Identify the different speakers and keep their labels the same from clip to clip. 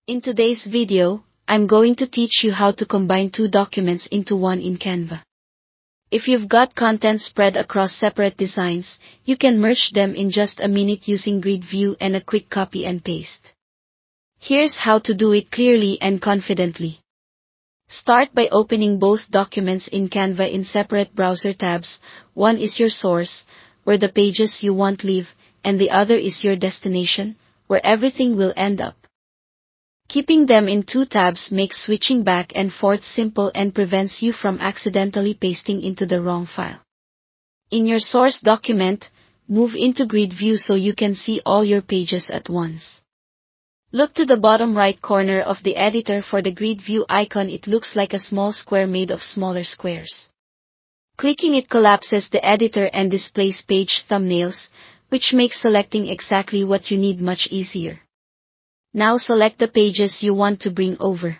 Speaker 1: In today's video, I'm going to teach you how to combine two documents into one in Canva. If you've got content spread across separate designs, you can merge them in just a minute using grid view and a quick copy and paste. Here's how to do it clearly and confidently. Start by opening both documents in Canva in separate browser tabs. One is your source, where the pages you want live, and the other is your destination, where everything will end up. Keeping them in two tabs makes switching back and forth simple and prevents you from accidentally pasting into the wrong file. In your source document, move into grid view so you can see all your pages at once. Look to the bottom right corner of the editor for the grid view icon. It looks like a small square made of smaller squares. Clicking it collapses the editor and displays page thumbnails, which makes selecting exactly what you need much easier. Now select the pages you want to bring over.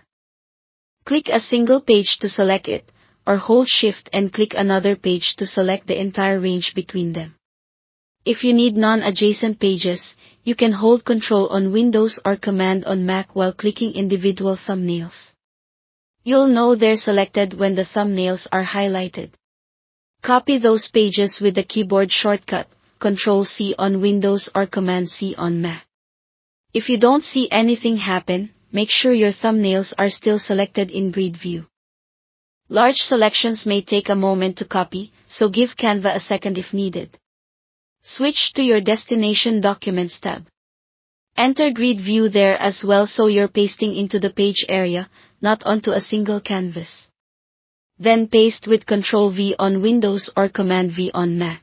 Speaker 1: Click a single page to select it, or hold Shift and click another page to select the entire range between them. If you need non-adjacent pages, you can hold Ctrl on Windows or Command on Mac while clicking individual thumbnails. You'll know they're selected when the thumbnails are highlighted. Copy those pages with the keyboard shortcut, Ctrl-C on Windows or Command-C on Mac. If you don't see anything happen, make sure your thumbnails are still selected in grid view. Large selections may take a moment to copy, so give Canva a second if needed. Switch to your Destination Documents tab. Enter grid view there as well so you're pasting into the page area, not onto a single canvas. Then paste with Ctrl-V on Windows or Command-V on Mac.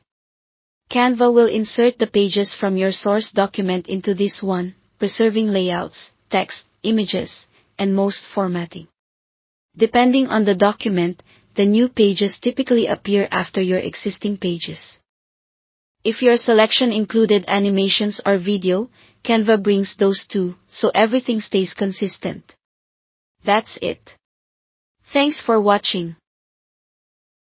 Speaker 1: Canva will insert the pages from your source document into this one, preserving layouts, text, images, and most formatting. Depending on the document, the new pages typically appear after your existing pages. If your selection included animations or video, Canva brings those too, so everything stays consistent. That's it. Thanks for watching.